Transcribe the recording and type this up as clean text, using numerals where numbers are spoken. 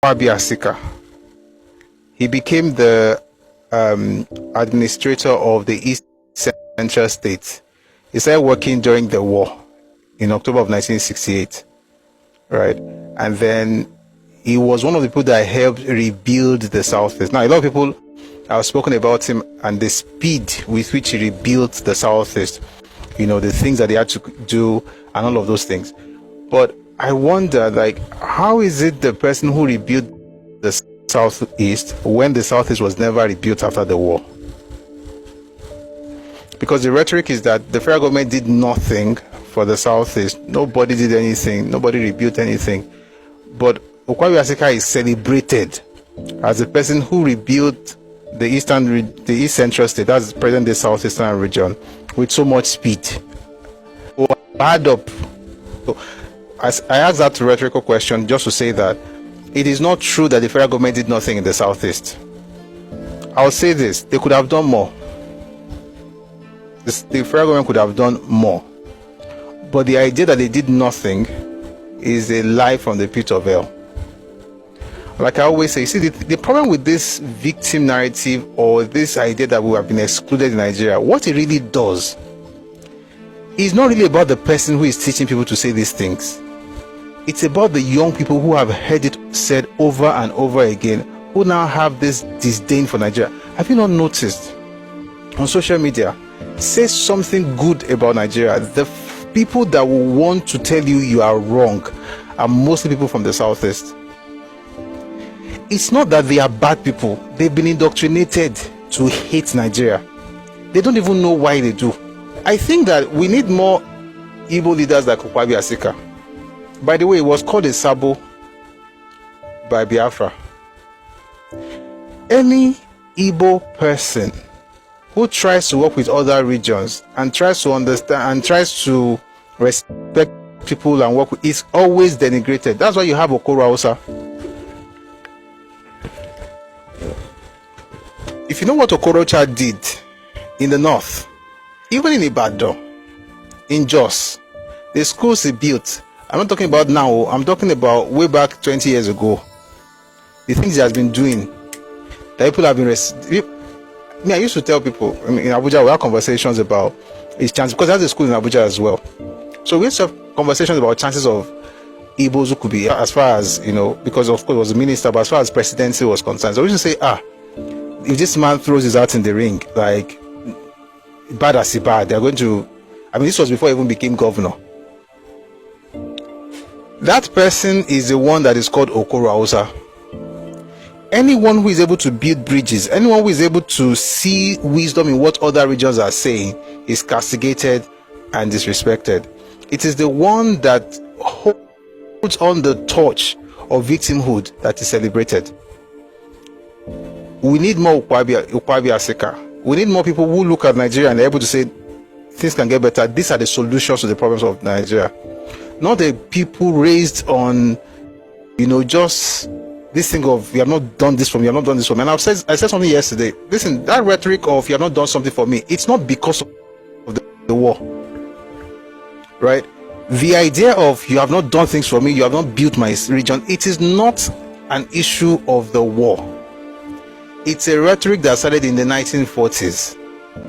Ukpabi Asikas. He became the administrator of the East Central State. He started working during the war in October of 1968, right? And then he was one of the people that helped rebuild the Southeast. Now, a lot of people have spoken about him and the speed with which he rebuilt the Southeast, the things that he had to do and all of those things. But I wonder, how is it the person who rebuilt the Southeast when the Southeast was never rebuilt after the war? Because the rhetoric is that the federal government did nothing for the Southeast. Nobody did anything. Nobody rebuilt anything. But Ukpabi Asikas is celebrated as the person who rebuilt the East Central State, that's present-day Southeastern region, with so much speed. Add up. I asked that rhetorical question just to say that it is not true that the federal government did nothing in the Southeast. I'll say this: they could have done more. The federal government could have done more. But the idea that they did nothing is a lie from the pit of hell. Like I always say, see, the problem with this victim narrative or this idea that we have been excluded in Nigeria, what it really does is not really about the person who is teaching people to say these things. It's about the young people who have heard it said over and over again, who now have this disdain for Nigeria. Have you not noticed on social media, say something good about Nigeria, the people that will want to tell you you are wrong are mostly people from the Southeast. It's not that they are bad people. They've been indoctrinated to hate Nigeria. They don't even know why they do. I think that we need more Igbo leaders like Ukpabi Asikas. By the way, it was called a Sabo by Biafra. Any Igbo person who tries to work with other regions and tries to understand and tries to respect people and work with is always denigrated. That's why you have Okoro Hausa. If you know what Okorocha did in the north, even in Ibadan, in Jos, the schools he built, I'm not talking about now, I'm talking about way back 20 years ago. The things he has been doing, that people have been I used to tell people, in Abuja, we have conversations about his chances, because there's a school in Abuja as well. So we used to have conversations about chances of Igbos who could be, as far as, because of course he was a minister, but as far as presidency was concerned. So we used to say, if this man throws his out in the ring, bad as he bad, they're going to, this was before he even became governor. That person is the one that is called Okoro Hausa. Anyone who is able to build bridges, anyone who is able to see wisdom in what other regions are saying is castigated and disrespected. It is the one that holds on the torch of victimhood that is celebrated. We need more Ukpabi Asikas. We need more people who look at Nigeria and are able to say things can get better. These are the solutions to the problems of Nigeria. Not the people raised on, just this thing of you have not done this for me, you have not done this for me. And I said something yesterday. Listen, that rhetoric of you have not done something for me, it's not because of the war, right? The idea of you have not done things for me, you have not built my region, it is not an issue of the war. It's a rhetoric that started in the 1940s.